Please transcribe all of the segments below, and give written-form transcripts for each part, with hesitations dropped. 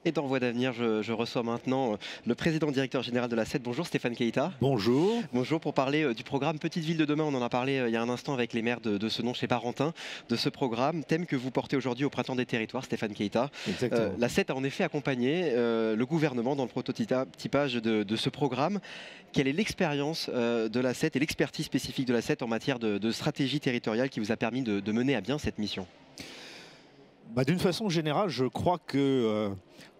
Et dans Voix d'avenir, je reçois maintenant le président directeur général de la SED. Bonjour Stéphane Keita. Bonjour. Bonjour, pour parler du programme Petite Ville de demain. On en a parlé il y a un instant avec les maires de ce nom chez Barentin, de ce programme, thème que vous portez aujourd'hui au Printemps des Territoires, Stéphane Keita. Exactement. La SED a en effet accompagné le gouvernement dans le prototypage de ce programme. Quelle est l'expérience de la SED et l'expertise spécifique de la SED en matière de stratégie territoriale qui vous a permis de mener à bien cette mission? D'une façon générale, je crois que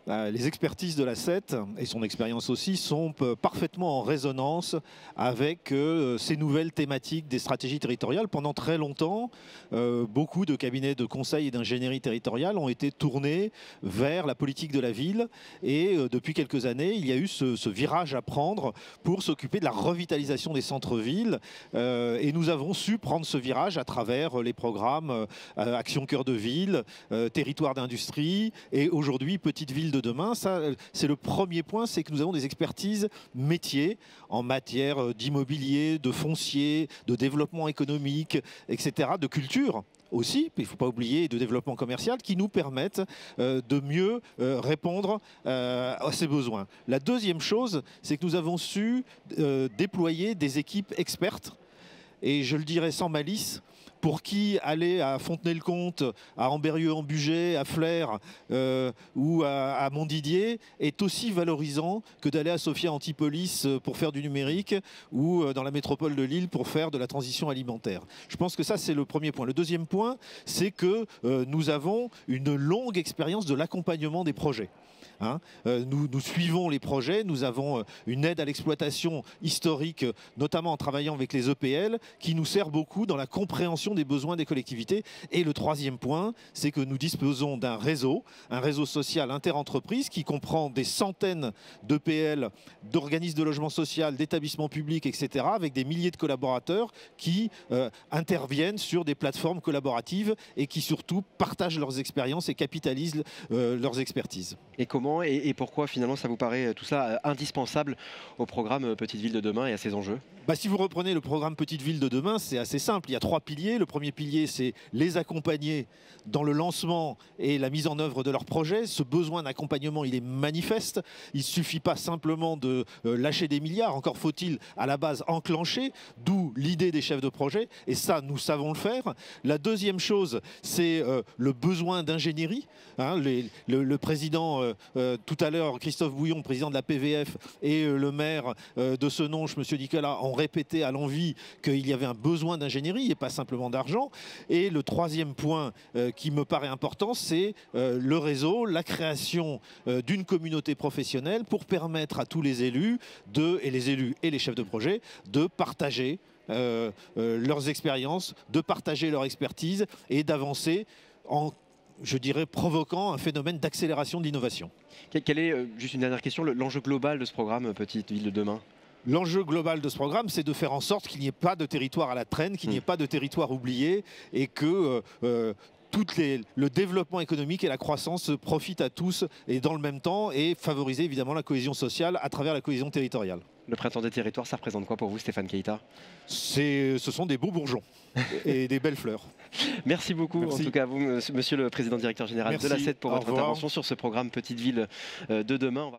les expertises de la SET et son expérience aussi sont parfaitement en résonance avec ces nouvelles thématiques des stratégies territoriales. Pendant très longtemps, beaucoup de cabinets de conseil et d'ingénierie territoriale ont été tournés vers la politique de la ville et depuis quelques années, il y a eu ce virage à prendre pour s'occuper de la revitalisation des centres-villes et nous avons su prendre ce virage à travers les programmes Action Cœur de Ville, Territoire d'Industrie et aujourd'hui Petite Ville de demain. Ça, c'est le premier point, c'est que nous avons des expertises métiers en matière d'immobilier, de foncier, de développement économique, etc., de culture aussi, il ne faut pas oublier, de développement commercial, qui nous permettent de mieux répondre à ces besoins. La deuxième chose, c'est que nous avons su déployer des équipes expertes, et je le dirais sans malice, pour qui aller à Fontenay-le-Comte, à Ambérieu-en-Bugey, à Flers ou à Montdidier est aussi valorisant que d'aller à Sophia Antipolis pour faire du numérique ou dans la métropole de Lille pour faire de la transition alimentaire. Je pense que ça, c'est le premier point. Le deuxième point, c'est que nous avons une longue expérience de l'accompagnement des projets. Nous suivons les projets, nous avons une aide à l'exploitation historique, notamment en travaillant avec les EPL, qui nous sert beaucoup dans la compréhension des besoins des collectivités. Et le troisième point, c'est que nous disposons d'un réseau, un réseau social interentreprises qui comprend des centaines d'EPL, d'organismes de logement social, d'établissements publics, etc., avec des milliers de collaborateurs qui interviennent sur des plateformes collaboratives et qui surtout partagent leurs expériences et capitalisent leurs expertises. Et comment et pourquoi finalement ça vous paraît tout ça indispensable au programme Petite Ville de demain et à ses enjeux? Si vous reprenez le programme Petite Ville de demain, c'est assez simple. Il y a trois piliers. Le premier pilier, c'est les accompagner dans le lancement et la mise en œuvre de leurs projets. Ce besoin d'accompagnement, il est manifeste. Il ne suffit pas simplement de lâcher des milliards. Encore faut-il à la base enclencher, d'où l'idée des chefs de projet. Et ça, nous savons le faire. La deuxième chose, c'est le besoin d'ingénierie. Le président, tout à l'heure, Christophe Bouillon, président de la PVF, et le maire de Senonches, M. Nicolas, ont répété à l'envi qu'il y avait un besoin d'ingénierie et pas simplement d'argent. Et le troisième point qui me paraît important, c'est le réseau, la création d'une communauté professionnelle pour permettre à tous les élus, et les élus et les chefs de projet, de partager leurs expériences, de partager leur expertise et d'avancer en, je dirais, provoquant un phénomène d'accélération de l'innovation. Quel est, juste une dernière question, l'enjeu global de ce programme Petite Ville de demain? L'enjeu global de ce programme, c'est de faire en sorte qu'il n'y ait pas de territoire à la traîne, qu'il n'y ait pas de territoire oublié et que le développement économique et la croissance profitent à tous et dans le même temps et favoriser évidemment la cohésion sociale à travers la cohésion territoriale. Le Printemps des Territoires, ça représente quoi pour vous, Stéphane Keita? Ce sont des beaux bourgeons et des belles fleurs. Merci beaucoup, Merci. en tout cas à vous, monsieur le président directeur général de la SED, pour votre intervention sur ce programme Petite Ville de demain.